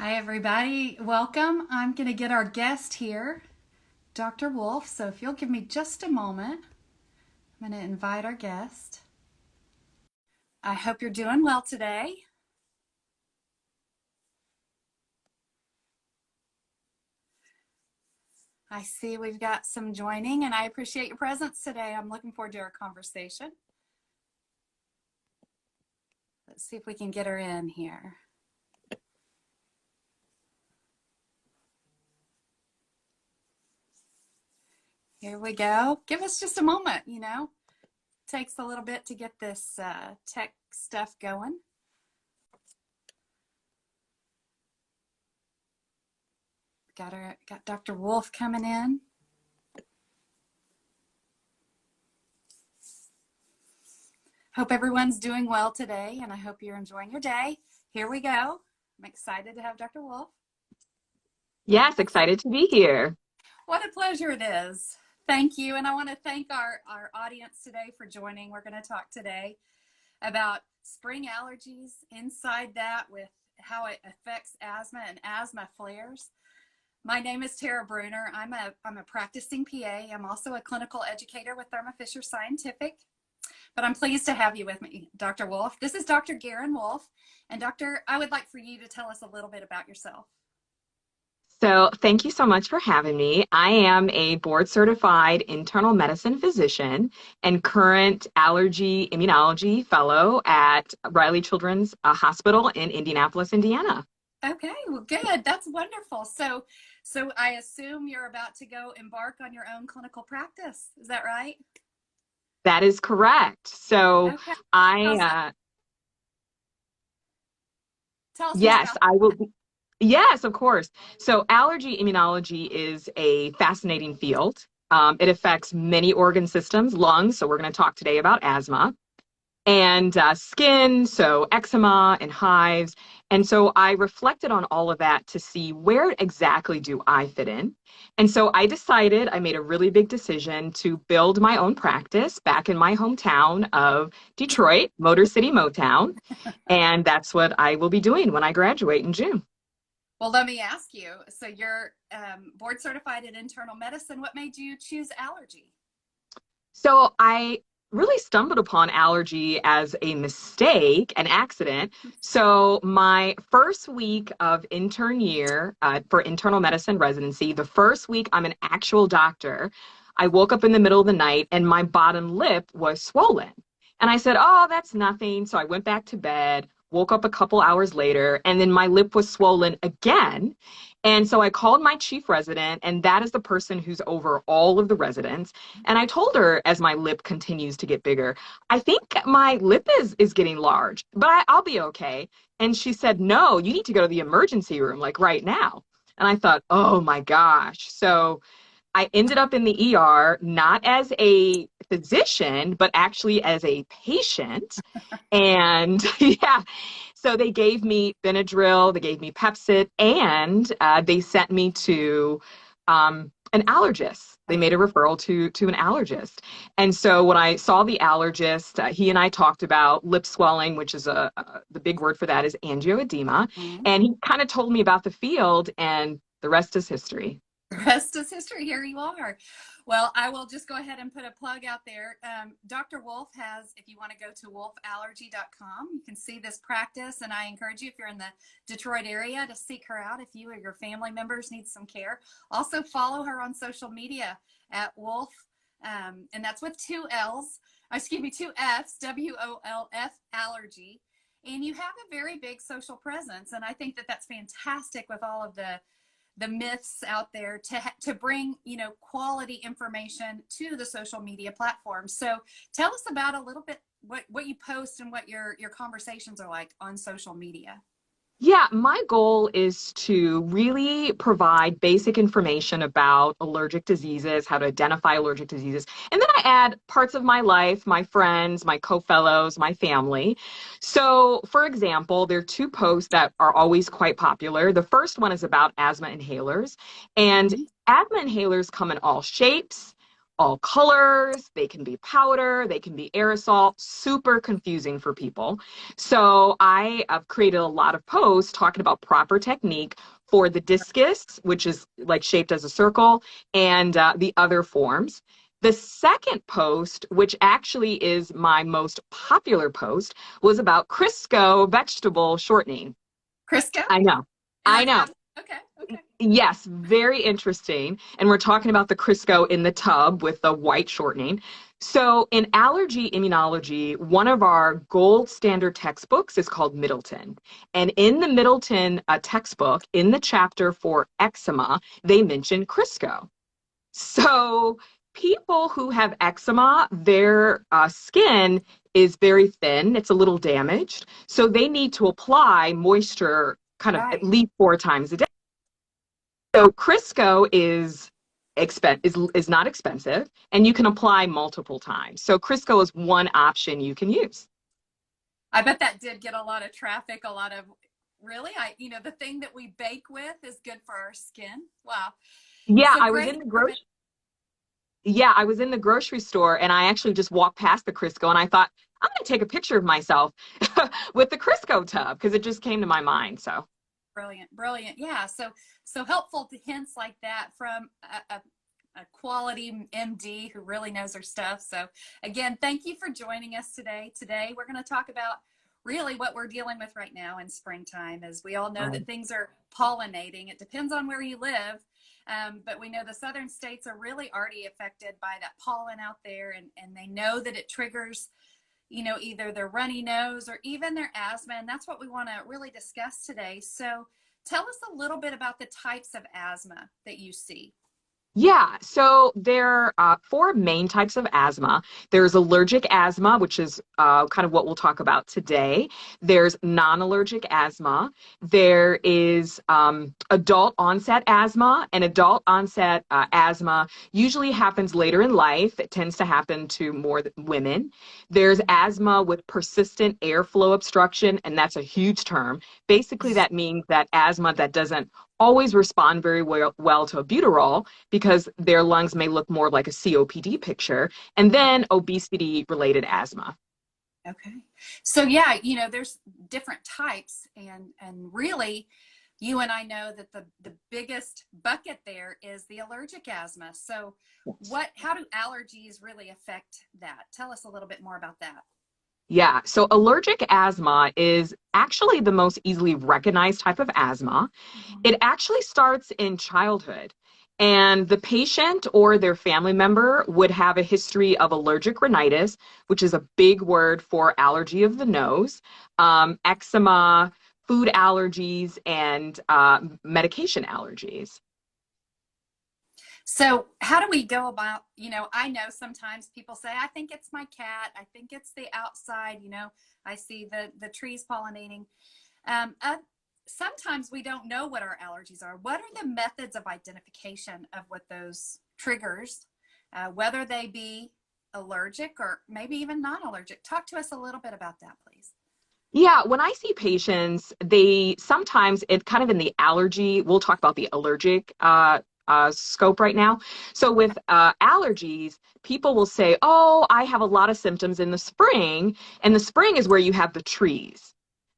Hi, everybody. Welcome. I'm going to get our guest here, Dr. Wolff. So if you'll give me just a moment, I'm going to invite our guest. I hope you're doing well today. I see we've got some joining, and I appreciate your presence today. I'm looking forward to our conversation. Let's see if we can get her in here. Here we go. Give us just a moment, Takes a little bit to get this tech stuff going. Got Dr. Wolff coming in. Hope everyone's doing well today, and I hope you're enjoying your day. Here we go. I'm excited to have Dr. Wolff. Yes, excited to be here. What a pleasure it is. Thank you. And I want to thank our audience today for joining. We're going to talk today about spring allergies, inside that with how it affects asthma and asthma flares. My name is Bruner. I'm a practicing PA. I'm also a clinical educator with Thermo Fisher Scientific. But I'm pleased to have you with me, Dr. Wolff. This is Dr. Garen Wolff. And Doctor, I would like for you to tell us a little bit about yourself. So thank you so much for having me. I am a board certified internal medicine physician and current allergy immunology fellow at Riley Children's Hospital in Indianapolis, Indiana. Okay, well, good. That's wonderful. So I assume you're about to go embark on your own clinical practice. Is that right? That is correct. So Okay. I, Tell us more yes, about I will. Yes, of course. So allergy immunology is a fascinating field. It affects many organ systems, lungs. So we're going to talk today about asthma and skin, so eczema and hives. And so I reflected on all of that to see where exactly do I fit in. And so I made a really big decision to build my own practice back in my hometown of Detroit, Motor City, Motown. And that's what I will be doing when I graduate in June. Well, let me ask you. So you're board certified in internal medicine. What made you choose allergy? So I really stumbled upon allergy as a mistake, an accident. So my first week of intern year for internal medicine residency, the first week I'm an actual doctor, I woke up in the middle of the night and my bottom lip was swollen. And I said, oh, that's nothing. So I went back to bed, woke up a couple hours later, and then my lip was swollen again. And so I called my chief resident, and that is the person who's over all of the residents. And I told her, as my lip continues to get bigger, I think my lip is getting large, but I'll be okay. And she said, no, you need to go to the emergency room, like right now. And I thought, oh my gosh. So I ended up in the ER, not as a physician, but actually as a patient. And yeah, so they gave me Benadryl, they gave me Pepsid, and they sent me to an allergist. They made a referral to an allergist. And so when I saw the allergist, he and I talked about lip swelling, which is the big word for that is angioedema. Mm-hmm. And he kind of told me about the field, and the rest is history. The rest is history. Here you are. Well, I will just go ahead and put a plug out there. Dr. Wolff has, if you want to go to wolfallergy.com, you can see this practice. And I encourage you, if you're in the Detroit area, to seek her out if you or your family members need some care. Also follow her on social media at Wolff. And that's with two L's, excuse me, two F's, WOLF allergy. And you have a very big social presence. And I think that that's fantastic with all of the myths out there to bring quality information to the social media platforms. So tell us about a little bit what you post and what your conversations are like on social media. Yeah, my goal is to really provide basic information about allergic diseases, how to identify allergic diseases. And then I add parts of my life, my friends, my co-fellows, my family. So, for example, there are two posts that are always quite popular. The first one is about asthma inhalers. And asthma inhalers come in all shapes, all colors, they can be powder, they can be aerosol, super confusing for people. So I have created a lot of posts talking about proper technique for the discus, which is like shaped as a circle, and the other forms. The second post, which actually is my most popular post, was about Crisco vegetable shortening. Crisco? I know. And I that's know. okay. Okay. Yes, very interesting. And we're talking about the Crisco in the tub with the white shortening. So in allergy immunology, one of our gold standard textbooks is called Middleton. And in the Middleton textbook, in the chapter for eczema, they mention Crisco. So people who have eczema, their skin is very thin. It's a little damaged. So they need to apply moisture kind of at Right. least 4 times a day. So Crisco is not expensive, and you can apply multiple times. So Crisco is one option you can use. I bet that did get a lot of traffic, a lot of really, the thing that we bake with is good for our skin. Wow. Yeah, So I was great in the information. grocery. Yeah, I was in the grocery store, and I actually just walked past the Crisco, and I thought I'm going to take a picture of myself with the Crisco tub because it just came to my mind. So Brilliant, brilliant. Yeah. So helpful to hints like that from a quality MD who really knows her stuff. So again, thank you for joining us today. Today we're going to talk about really what we're dealing with right now in springtime. As we all know that things are pollinating. It depends on where you live. But we know the southern states are really already affected by that pollen out there, and they know that it triggers, either their runny nose or even their asthma. And that's what we want to really discuss today. So tell us a little bit about the types of asthma that you see. yeah, so there are 4 main types of asthma. There's allergic asthma, which is kind of what we'll talk about today. There's non-allergic asthma. There is adult onset asthma, and adult onset asthma usually happens later in life. It tends to happen to more women. There's asthma with persistent airflow obstruction, and that's a huge term. Basically, that means that asthma that doesn't always respond very well to albuterol because their lungs may look more like a COPD picture, and then obesity related asthma. Okay. So yeah, there's different types, and really you and I know that the biggest bucket there is the allergic asthma. So how do allergies really affect that? Tell us a little bit more about that. Yeah, so allergic asthma is actually the most easily recognized type of asthma. Mhm. It actually starts in childhood, and the patient or their family member would have a history of allergic rhinitis, which is a big word for allergy of the nose, eczema, food allergies, and medication allergies. So how do we go about, I know sometimes people say, I think it's my cat. I think it's the outside, I see the trees pollinating. Um, uh, Sometimes we don't know what our allergies are. What are the methods of identification of what those triggers, whether they be allergic or maybe even non-allergic? Talk to us a little bit about that, please. Yeah, when I see patients, they sometimes it kind of in the allergy, we'll talk about the allergic scope right now. So with allergies, people will say, oh, I have a lot of symptoms in the spring. And the spring is where you have the trees,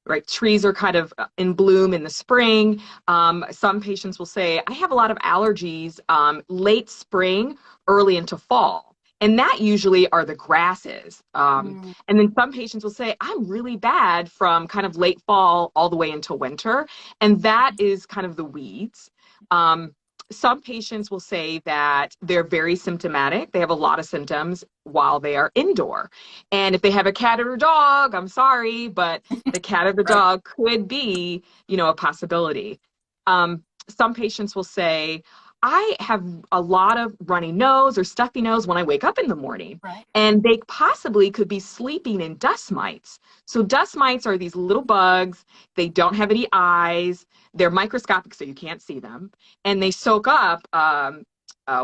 right? Trees are kind of in bloom in the spring. Some patients will say, I have a lot of allergies late spring, early into fall. And that usually are the grasses. Mm. And then some patients will say, I'm really bad from kind of late fall all the way into winter. And that is kind of the weeds. Um, some patients will say that they're very symptomatic. They have a lot of symptoms while they are indoor. And if they have a cat or a dog, I'm sorry, but the cat or the Right. dog could be, a possibility. Some patients will say, I have a lot of runny nose or stuffy nose when I wake up in the morning. Right. And they possibly could be sleeping in dust mites. So dust mites are these little bugs. They don't have any eyes. They're microscopic, so you can't see them. And they soak up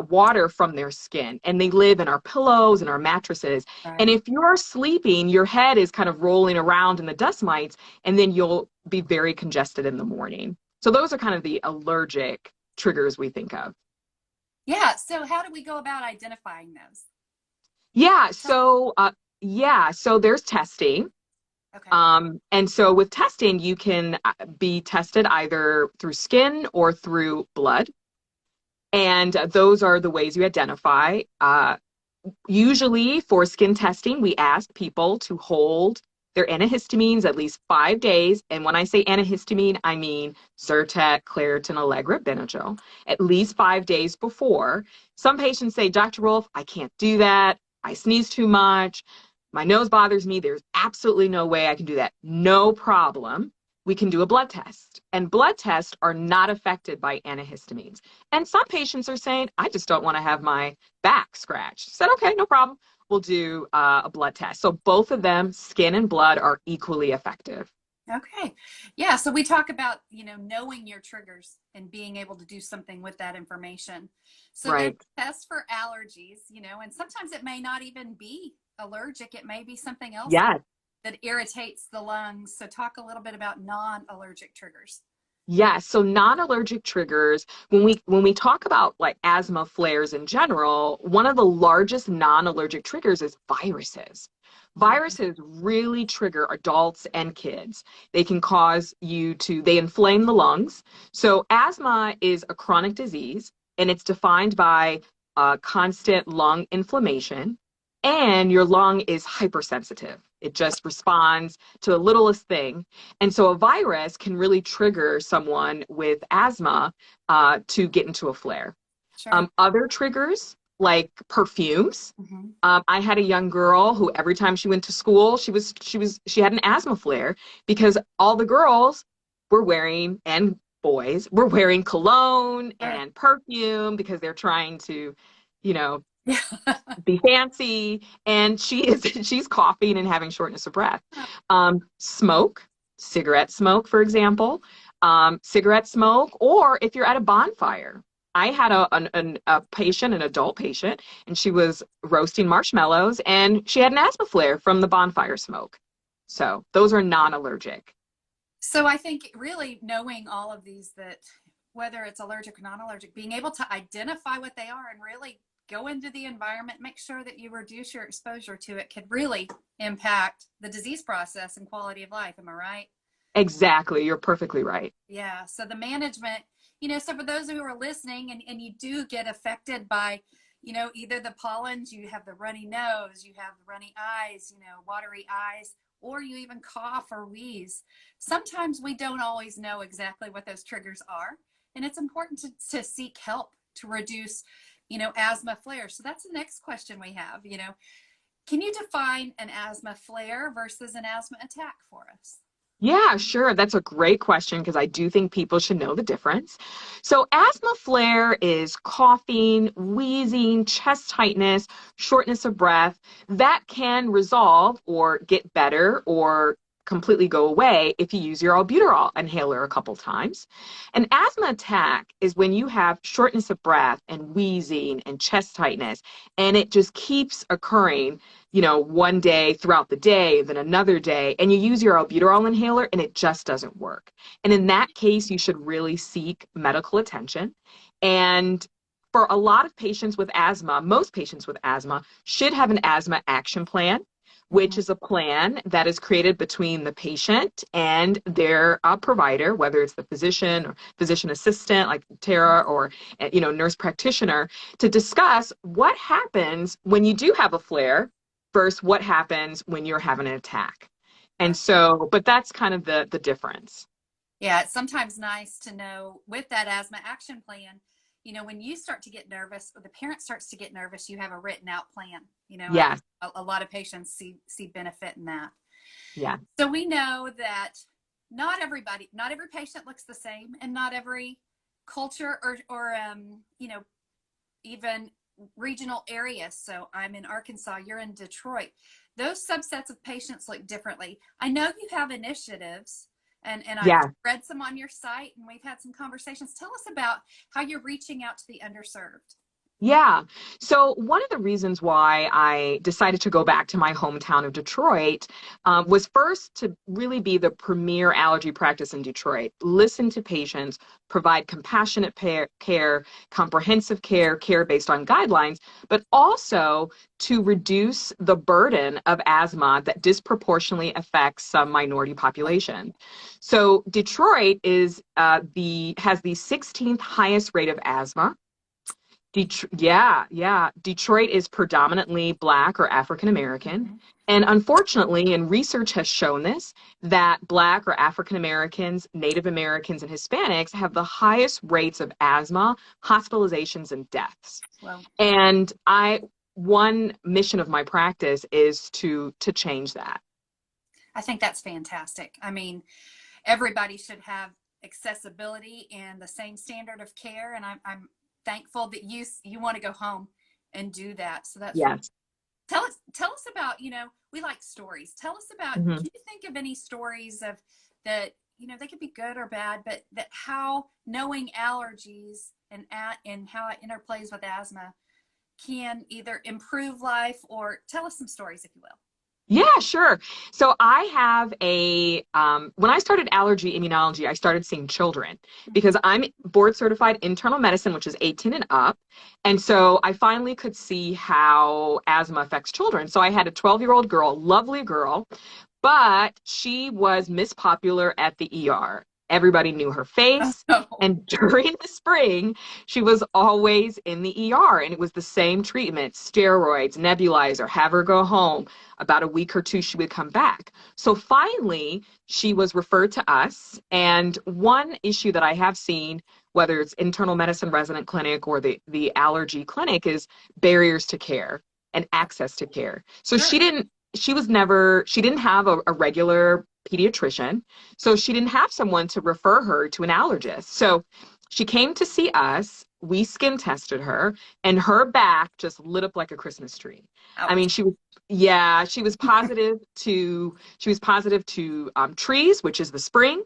water from their skin. And they live in our pillows and our mattresses. And Right. if you're sleeping, your head is kind of rolling around in the dust mites, and then you'll be very congested in the morning. So those are kind of the allergic triggers we think of. Yeah. So how do we go about identifying those? Yeah, Tell- so there's testing. Okay. And so with testing, you can be tested either through skin or through blood. And those are the ways you identify. Usually for skin testing, we ask people to hold their antihistamines at least 5 days. And when I say antihistamine, I mean Zyrtec, Claritin, Allegra, Benadryl, at least 5 days before. Some patients say, Dr. Wolff, I can't do that. I sneeze too much. My nose bothers me. There's absolutely no way I can do that. No problem. We can do a blood test. And blood tests are not affected by antihistamines. And some patients are saying, I just don't want to have my back scratched. Said, okay, no problem. We'll do a blood test. So both of them, skin and blood, are equally effective. Okay. Yeah. So we talk about, knowing your triggers and being able to do something with that information. So there's Right. tests for allergies, and sometimes it may not even be allergic. It may be something else Yes. that irritates the lungs. So talk a little bit about non-allergic triggers. Yes. So non-allergic triggers, when we talk about like asthma flares in general, one of the largest non-allergic triggers is viruses. Mhm. Viruses really trigger adults and kids. They can cause they inflame the lungs. So asthma is a chronic disease and it's defined by constant lung inflammation, and your lung is hypersensitive. It just responds to the littlest thing. And so a virus can really trigger someone with asthma to get into a flare. Sure. Other triggers like perfumes. Mhm. I had a young girl who every time she went to school, she had an asthma flare because all the girls were wearing, and boys were wearing, cologne Sure. and perfume because they're trying to, you know, Yeah. be fancy, and she's coughing and having shortness of breath. Smoke, cigarette smoke, for example, cigarette smoke, or if you're at a bonfire. I had a patient, an adult patient, and she was roasting marshmallows, and she had an asthma flare from the bonfire smoke. So those are non-allergic. So I think really knowing all of these, that whether it's allergic or non-allergic, being able to identify what they are and really go into the environment, make sure that you reduce your exposure to it, could really impact the disease process and quality of life. Am I right? Exactly. You're perfectly right. Yeah. So the management, so for those who are listening and you do get affected by, either the pollens, you have the runny nose, you have the runny eyes, watery eyes, or you even cough or wheeze. Sometimes we don't always know exactly what those triggers are. And it's important to seek help to reduce, asthma flares. So that's the next question we have, can you define an asthma flare versus an asthma attack for us? Yeah, sure. That's a great question because I do think people should know the difference. So, asthma flare is coughing, wheezing, chest tightness, shortness of breath that can resolve or get better or completely go away if you use your albuterol inhaler a couple times. An asthma attack is when you have shortness of breath and wheezing and chest tightness, and it just keeps occurring, one day throughout the day, then another day, and you use your albuterol inhaler and it just doesn't work. And in that case, you should really seek medical attention. And for a lot of patients with asthma, most patients with asthma should have an asthma action plan, which Mhm. is a plan that is created between the patient and their provider, whether it's the physician or physician assistant like Tara, or nurse practitioner, to discuss what happens when you do have a flare versus what happens when you're having an attack. And Right. so, but that's kind of the difference. Yeah, it's sometimes nice to know with that asthma action plan, when you start to get nervous or the parent starts to get nervous, you have a written out plan. I think Yes, a lot of patients see benefit in that. yeah, So we know that not every patient looks the same, and not every culture or even regional areas. So I'm in Arkansas, you're in Detroit. Those subsets of patients look differently. I know you have initiatives, and I've yeah. read some on your site and we've had some conversations. Tell us about how you're reaching out to the underserved. Yeah. So one of the reasons why I decided to go back to my hometown of Detroit was first to really be the premier allergy practice in Detroit. Listen to patients, provide compassionate care, comprehensive care, care based on guidelines, but also to reduce the burden of asthma that disproportionately affects some minority population. So Detroit is has the 16th highest rate of asthma. Yeah. Detroit is predominantly Black or African American. Mhm. And unfortunately, and research has shown this, that Black or African Americans, Native Americans, and Hispanics have the highest rates of asthma, hospitalizations, and deaths. Well, And one mission of my practice is to change that. I think that's fantastic. I mean, everybody should have accessibility and the same standard of care. And I'm thankful that you want to go home and do that. So that's Yes. tell us about, we like stories. Tell us about, Mhm. can you think of any stories of that, they could be good or bad, but that how knowing allergies and how it interplays with asthma can either improve life, or tell us some stories, if you will. Yeah, sure. So I have when I started allergy immunology, I started seeing children because I'm board certified internal medicine, which is 18 and up. And so I finally could see how asthma affects children. So I had a 12-year-old girl, lovely girl, but she was Miss Popular at the ER. Everybody knew her face. Oh, And during the spring, she was always in the ER, and it was the same treatment, steroids, nebulizer, have her go home. About a week or two, she would come back. So finally, she was referred to us. And one issue that I have seen, whether it's internal medicine resident clinic or the allergy clinic, is barriers to care and access to care. So sure. she didn't have a regular pediatrician. So she didn't have someone to refer her to an allergist. So she came to see us. We skin tested her, and her back just lit up like a Christmas tree. I Ouch. mean, yeah, she was positive to trees, which is the spring,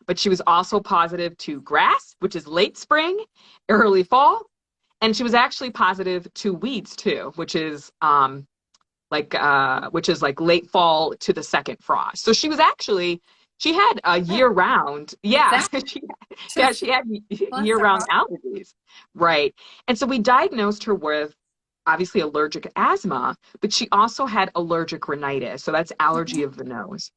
but she was also positive to grass, which is late spring, early fall, and she was actually positive to weeds too, which is like late fall to the second frost. So she had a Yeah, year round. Yeah. exactly. Just She had bless year her round heart. allergies. Right. And so we diagnosed her with obviously allergic asthma, but she also had allergic rhinitis. So that's allergy of the nose.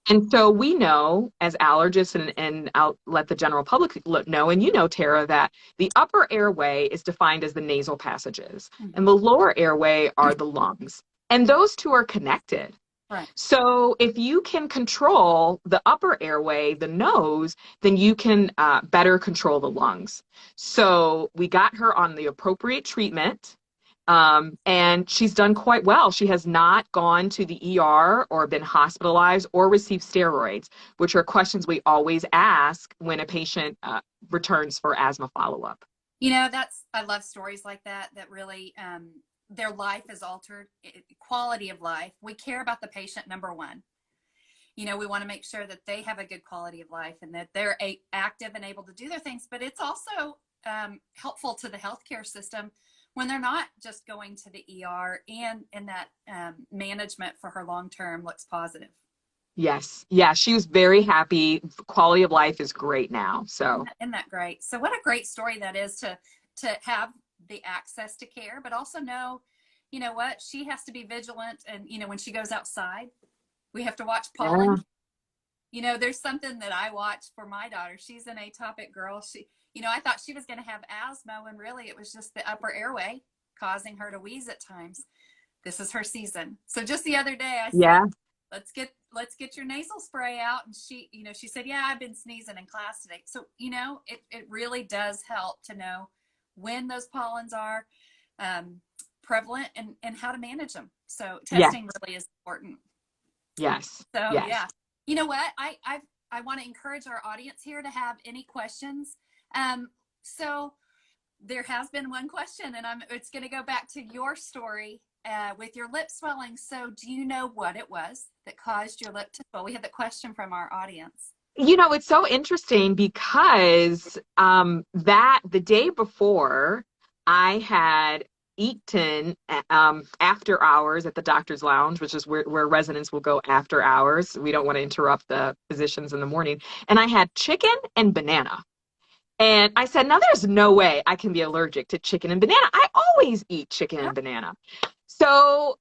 And so we know as allergists, and I'll let the general public know, and Tara, that the upper airway is defined as the nasal passages, and Mhm. the lower airway are the lungs. And those two are connected. Right. So if you can control the upper airway, the nose, then you can better control the lungs. So we got her on the appropriate treatment. And she's done quite well. She has not gone to the ER or been hospitalized or received steroids, which are questions we always ask when a patient returns for asthma follow-up. I love stories like that, that really, their life is altered, quality of life. We care about the patient, number one. We want to make sure that they have a good quality of life and that they're active and able to do their things, but it's also helpful to the healthcare system when they're not just going to the ER, and that management for her long term looks positive. Yes. Yeah, she was very happy. Quality of life is great now. Isn't So, that, isn't that great? So what a great story that is, to have the access to care, but also know, what she has to be vigilant. And when she goes outside, we have to watch pollen. yeah. There's something that I watch for my daughter. She's an atopic girl. I thought she was going to have asthma when really it was just the upper airway causing her to wheeze at times. This is her season. So just the other day I said, Yeah. let's get your nasal spray out. And she said, yeah, I've been sneezing in class today. So, it really does help to know when those pollens are prevalent, and how to manage them. So Yes. testing really is important. Yes. So Yes. yeah, you know what? I want to encourage our audience here to have any questions. So there has been one question, and it's going to go back to your story with your lip swelling. So do you know what it was that caused your lip to swell? We had the question from our audience. It's so interesting because that the day before, I had eaten after hours at the doctor's lounge, which is where residents will go after hours. We don't want to interrupt the physicians in the morning. And I had chicken and banana. And I said, now there's no way I can be allergic to chicken and banana. I always eat chicken and banana. So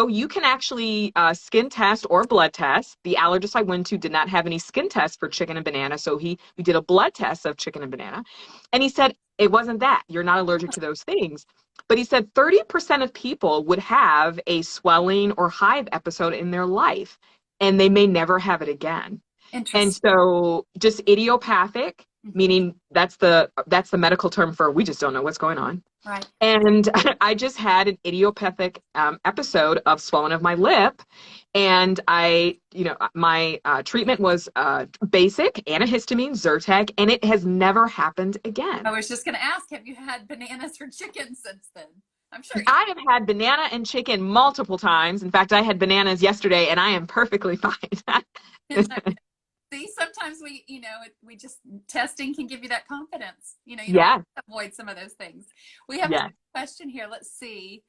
you can actually skin test or blood test. The allergist I went to did not have any skin tests for chicken and banana. So we did a blood test of chicken and banana. And he said, it wasn't that. You're not allergic to those things. But he said 30% of people would have a swelling or hive episode in their life, and they may never have it again. And so just idiopathic, meaning that's the medical term for we just don't know what's going on. Right. And I just had an idiopathic episode of swelling of my lip. And my treatment was basic antihistamine, Zyrtec, and it has never happened again. I was just going to ask, have you had bananas or chicken since then? I'm sure. I have had banana and chicken multiple times. In fact, I had bananas yesterday, and I am perfectly fine. See, sometimes we just, testing can give you that confidence. You don't have to avoid some of those things. We have a question here. Let's see.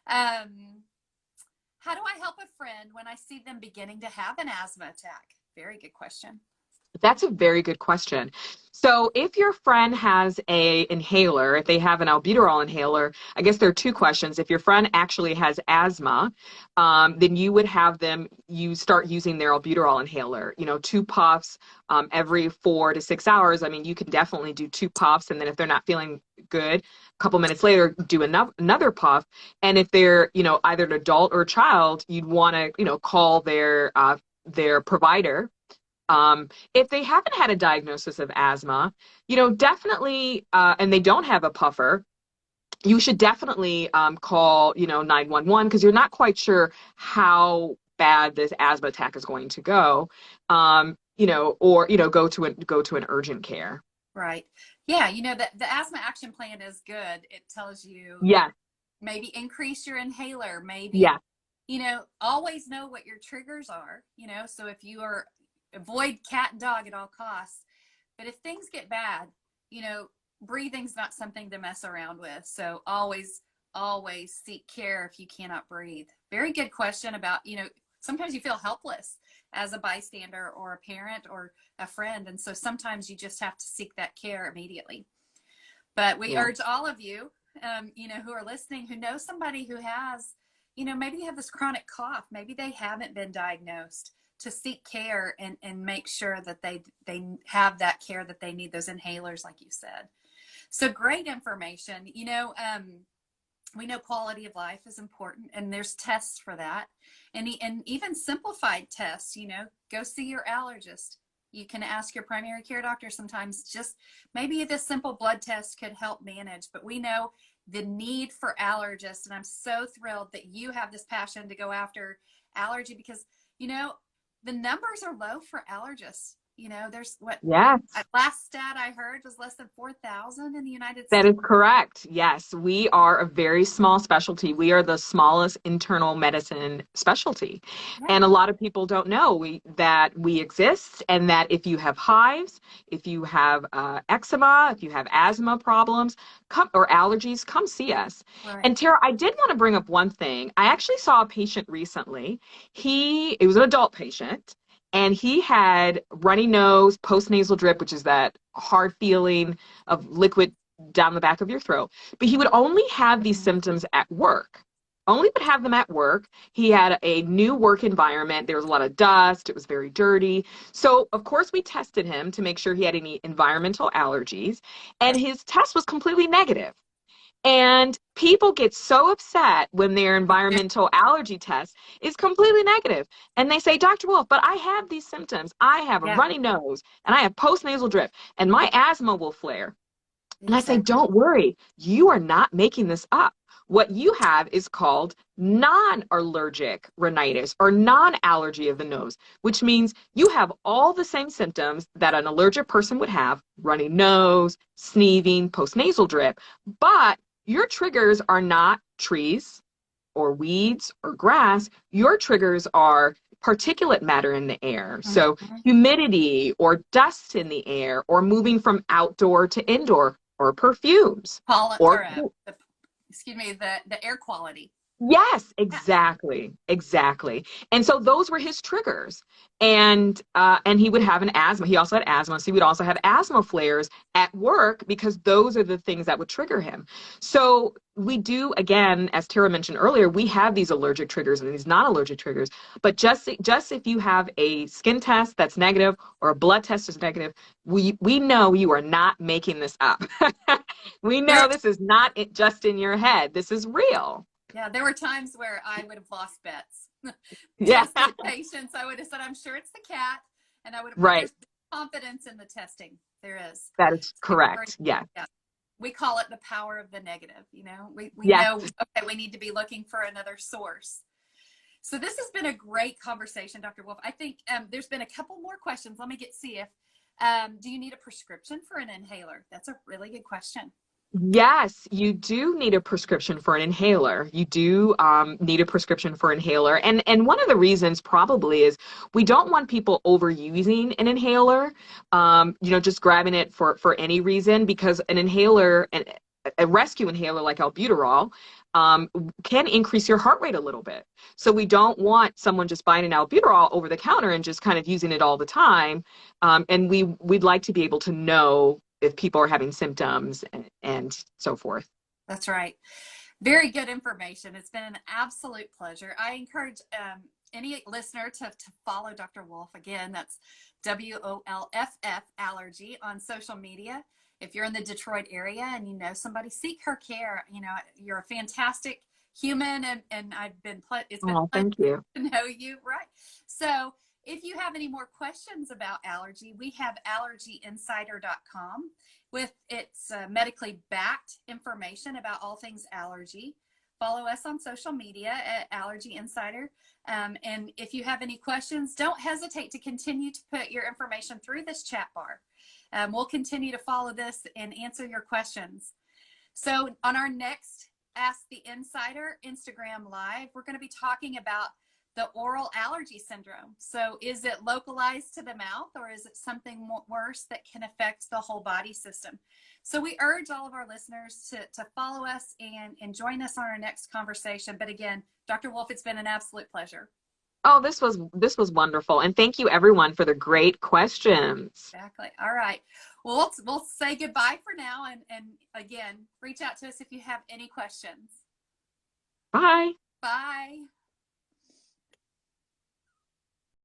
How do I help a friend when I see them beginning to have an asthma attack? Very good question. That's a very good question. So if your friend has a inhaler, if they have an albuterol inhaler, I guess there are two questions. If your friend actually has asthma, then you would have them, you start using their albuterol inhaler, 2 puffs every 4 to 6 hours. I mean, you can definitely do 2 puffs. And then if they're not feeling good, a couple minutes later, do another puff. And if they're, either an adult or a child, you'd want to, call their provider. If they haven't had a diagnosis of asthma, definitely, and they don't have a puffer, you should definitely call, 911 because you're not quite sure how bad this asthma attack is going to go, or go to an urgent care. Right. Yeah. The asthma action plan is good. It tells you maybe increase your inhaler, maybe, always know what your triggers are, so if you are avoid cat and dog at all costs. But if things get bad, breathing's not something to mess around with. So always seek care if you cannot breathe. Very good question about, sometimes you feel helpless as a bystander or a parent or a friend. And so sometimes you just have to seek that care immediately. But we urge all of you, who are listening, who know somebody who has, maybe they have this chronic cough, maybe they haven't been diagnosed, to seek care and make sure that they have that care that they need, those inhalers, like you said. So great information. We know quality of life is important, and there's tests for that. And even simplified tests, go see your allergist. You can ask your primary care doctor sometimes, just maybe this simple blood test could help manage. But we know the need for allergists, and I'm so thrilled that you have this passion to go after allergy because, the numbers are low for allergists. There's last stat I heard was less than 4,000 in the United States. That is correct. Yes, we are a very small specialty. We are the smallest internal medicine specialty. Right. And a lot of people don't know that we exist, and that if you have hives, if you have eczema, if you have asthma problems or allergies, come see us. Right. And Tara, I did want to bring up one thing. I actually saw a patient recently. It was an adult patient. And he had runny nose, postnasal drip, which is that hard feeling of liquid down the back of your throat. But he would only have these symptoms at work. Only would have them at work. He had a new work environment. There was a lot of dust. It was very dirty. So, of course, we tested him to make sure he had any environmental allergies. And his test was completely negative. And people get so upset when their environmental allergy test is completely negative. And they say, Dr. Wolff, but I have these symptoms. I have a runny nose and I have postnasal drip and my asthma will flare. And I say, don't worry. You are not making this up. What you have is called non-allergic rhinitis or non-allergy of the nose, which means you have all the same symptoms that an allergic person would have: runny nose, sneezing, postnasal drip, but your triggers are not trees or weeds or grass. Your triggers are particulate matter in the air. So humidity or dust in the air or moving from outdoor to indoor. or perfumes Pollen, or or excuse me, the air quality. yes, Yeah. exactly, exactly. And so those were his triggers. And he would have an asthma. He also had asthma, so he would also have asthma flares at work because those are the things that would trigger him. So we do, again, as Tara mentioned earlier, we have these allergic triggers and these non-allergic triggers. But just if you have a skin test that's negative or a blood test is negative, we know you are not making this up. We know this is not just in your head. This is real. Yeah, there were times where I would have lost bets. Yeah, Tested patients, I would have said, I'm sure it's the cat. And I would have, but right. there's confidence in the testing. There is. That is So correct. Yeah. yeah, we call it the power of the negative. You know, we Yes. know, okay, we need to be looking for another source. So this has been a great conversation, Dr. Wolff. I think there's been a couple more questions. Let me see if, do you need a prescription for an inhaler? That's a really good question. Yes, you do need a prescription for an inhaler. You do need a prescription for inhaler. And one of the reasons probably is we don't want people overusing an inhaler, just grabbing it for any reason, because an inhaler, a rescue inhaler like albuterol, can increase your heart rate a little bit. So we don't want someone just buying an albuterol over the counter and just kind of using it all the time. And we'd like to be able to know if people are having symptoms and so forth. That's right. Very good information. It's been an absolute pleasure. I encourage any listener to follow Dr. Wolff. Again, that's WOLFF Allergy on social media. If you're in the Detroit area and you know somebody, seek her care. You know, you're a fantastic human, and it's been a pleasure Thank you. to know you. Right. So if you have any more questions about allergy, we have allergyinsider.com with its medically backed information about all things allergy. Follow us on social media at Allergy Insider. And if you have any questions, don't hesitate to continue to put your information through this chat bar. We'll continue to follow this and answer your questions. So on our next Ask the Insider Instagram Live, we're going to be talking about the oral allergy syndrome. So is it localized to the mouth, or is it something worse that can affect the whole body system? So we urge all of our listeners to follow us and join us on our next conversation. But again, Dr. Wolff, it's been an absolute pleasure. Oh, this was wonderful. And thank you everyone for the great questions. Exactly. All right. Well, we'll say goodbye for now. And again, reach out to us if you have any questions. Bye. Bye.